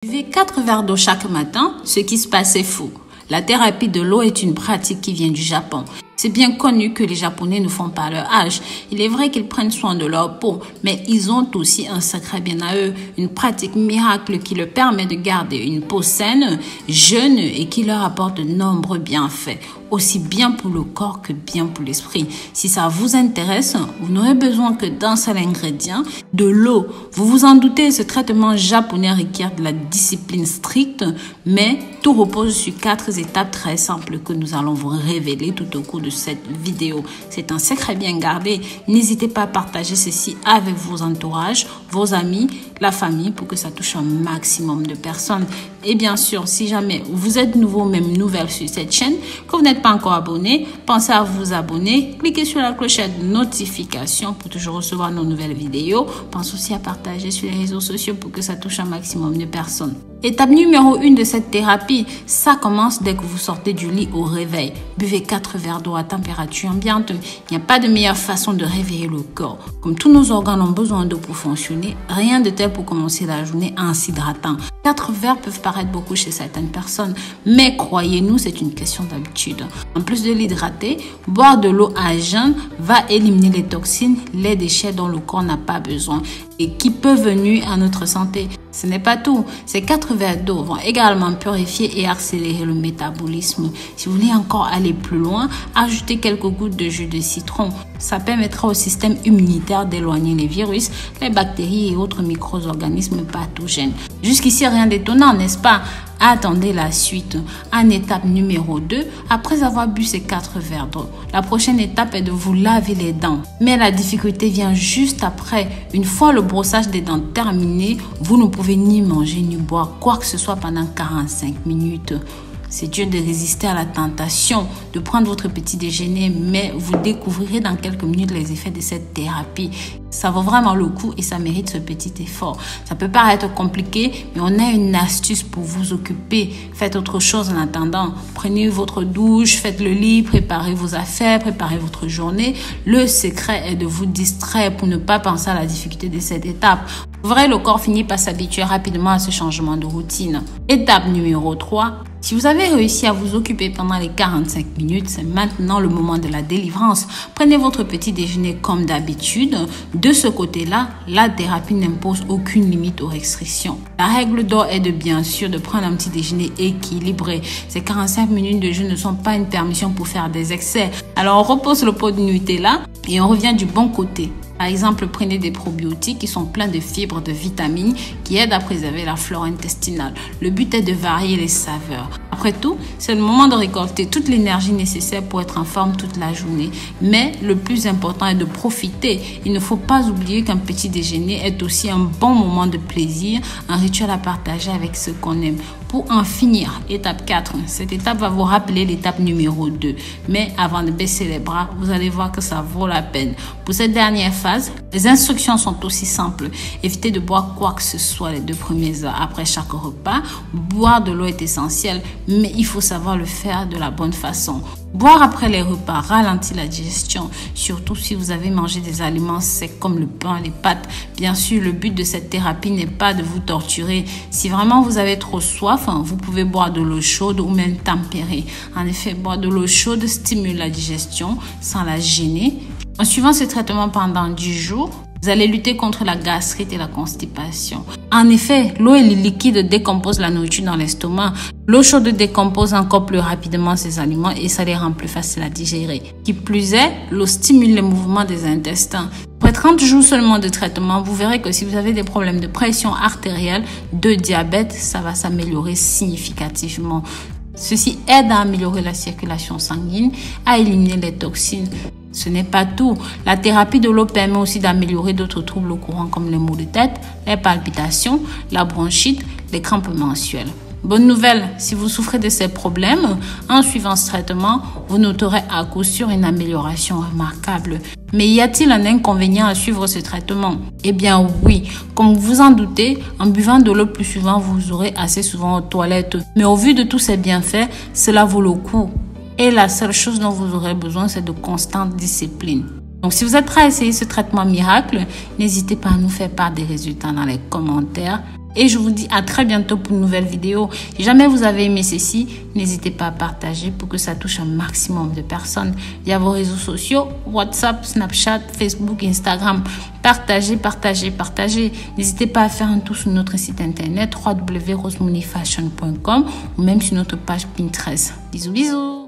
Buvez 4 verres d'eau chaque matin, ce qui se passe est fou. La thérapie de l'eau est une pratique qui vient du Japon. C'est bien connu que les Japonais ne font pas leur âge. Il est vrai qu'ils prennent soin de leur peau, mais ils ont aussi un secret bien à eux, une pratique miracle qui leur permet de garder une peau saine, jeune et qui leur apporte de nombreux bienfaits, aussi bien pour le corps que bien pour l'esprit. Si ça vous intéresse, vous n'aurez besoin que d'un seul ingrédient, de l'eau. Vous vous en doutez, ce traitement japonais requiert de la discipline stricte, mais tout repose sur 4 étapes très simples que nous allons vous révéler tout au cours de cette vidéo. C'est un secret bien gardé. N'hésitez pas à partager ceci avec vos entourages, vos amis, la famille pour que ça touche un maximum de personnes. Et bien sûr, si jamais vous êtes nouveau, même nouvelle sur cette chaîne, que vous n'êtes pas encore abonné, pensez à vous abonner, cliquez sur la clochette de notification pour toujours recevoir nos nouvelles vidéos. Pensez aussi à partager sur les réseaux sociaux pour que ça touche un maximum de personnes. Étape numéro 1 de cette thérapie, ça commence dès que vous sortez du lit au réveil. Buvez 4 verres d'eau à température ambiante. Il n'y a pas de meilleure façon de réveiller le corps. Comme tous nos organes ont besoin d'eau pour fonctionner, rien de tel pour commencer la journée en s'hydratant. 4 verres peuvent paraître beaucoup chez certaines personnes, mais croyez-nous, c'est une question d'habitude. En plus de l'hydrater, boire de l'eau à jeun va éliminer les toxines, les déchets dont le corps n'a pas besoin et qui peuvent nuire à notre santé. Ce n'est pas tout. Ces 4 verres d'eau vont également purifier et accélérer le métabolisme. Si vous voulez encore aller plus loin, ajoutez quelques gouttes de jus de citron. Ça permettra au système immunitaire d'éloigner les virus, les bactéries et autres micro-organismes pathogènes. Jusqu'ici, rien d'étonnant, n'est-ce pas? Attendez la suite. En étape numéro 2, après avoir bu ces 4 verres d'eau, la prochaine étape est de vous laver les dents. Mais la difficulté vient juste après. Une fois le brossage des dents terminé, vous ne pouvez ni manger ni boire quoi que ce soit pendant 45 minutes. C'est dur de résister à la tentation de prendre votre petit déjeuner, mais vous découvrirez dans quelques minutes les effets de cette thérapie. Ça vaut vraiment le coup et ça mérite ce petit effort. Ça peut paraître compliqué, mais on a une astuce pour vous occuper. Faites autre chose en attendant. Prenez votre douche, faites le lit, préparez vos affaires, préparez votre journée. Le secret est de vous distraire pour ne pas penser à la difficulté de cette étape. Vous verrez, le corps finit par s'habituer rapidement à ce changement de routine. Étape numéro 3. Si vous avez réussi à vous occuper pendant les 45 minutes, c'est maintenant le moment de la délivrance. Prenez votre petit déjeuner comme d'habitude. De ce côté-là, la thérapie n'impose aucune limite aux restrictions. La règle d'or est de bien sûr de prendre un petit déjeuner équilibré. Ces 45 minutes de jeûne ne sont pas une permission pour faire des excès. Alors on repose le pot de Nutella et on revient du bon côté. Par exemple, prenez des probiotiques qui sont pleins de fibres, de vitamines qui aident à préserver la flore intestinale. Le but est de varier les saveurs. Après tout, c'est le moment de récolter toute l'énergie nécessaire pour être en forme toute la journée. Mais le plus important est de profiter. Il ne faut pas oublier qu'un petit déjeuner est aussi un bon moment de plaisir, un rituel à partager avec ceux qu'on aime. Pour en finir, étape 4. Cette étape va vous rappeler l'étape numéro 2. Mais avant de baisser les bras, vous allez voir que ça vaut la peine. Pour cette dernière phase, les instructions sont aussi simples. Évitez de boire quoi que ce soit les 2 premières heures après chaque repas. Boire de l'eau est essentiel, mais il faut savoir le faire de la bonne façon. Boire après les repas ralentit la digestion, surtout si vous avez mangé des aliments secs comme le pain, les pâtes. Bien sûr, le but de cette thérapie n'est pas de vous torturer. Si vraiment vous avez trop soif, vous pouvez boire de l'eau chaude ou même tempérée. En effet, boire de l'eau chaude stimule la digestion sans la gêner. En suivant ce traitement pendant 10 jours, vous allez lutter contre la gastrite et la constipation. En effet, l'eau et le liquide décomposent la nourriture dans l'estomac. L'eau chaude décompose encore plus rapidement ces aliments et ça les rend plus faciles à digérer. Qui plus est, l'eau stimule les mouvements des intestins. Après 30 jours seulement de traitement, vous verrez que si vous avez des problèmes de pression artérielle, de diabète, ça va s'améliorer significativement. Ceci aide à améliorer la circulation sanguine, à éliminer les toxines. Ce n'est pas tout. La thérapie de l'eau permet aussi d'améliorer d'autres troubles courants comme les maux de tête, les palpitations, la bronchite, les crampes menstruelles. Bonne nouvelle, si vous souffrez de ces problèmes, en suivant ce traitement, vous noterez à coup sûr une amélioration remarquable. Mais y a-t-il un inconvénient à suivre ce traitement? Eh bien oui, comme vous en doutez, en buvant de l'eau plus souvent, vous aurez assez souvent aux toilettes. Mais au vu de tous ces bienfaits, cela vaut le coup. Et la seule chose dont vous aurez besoin, c'est de constante discipline. Donc, si vous êtes prêt à essayer ce traitement miracle, n'hésitez pas à nous faire part des résultats dans les commentaires. Et je vous dis à très bientôt pour une nouvelle vidéo. Si jamais vous avez aimé ceci, n'hésitez pas à partager pour que ça touche un maximum de personnes via vos réseaux sociaux, WhatsApp, Snapchat, Facebook, Instagram. Partagez, partagez, partagez. N'hésitez pas à faire un tour sur notre site internet www.rosemoneyfashion.com ou même sur notre page Pinterest. Bisous, bisous.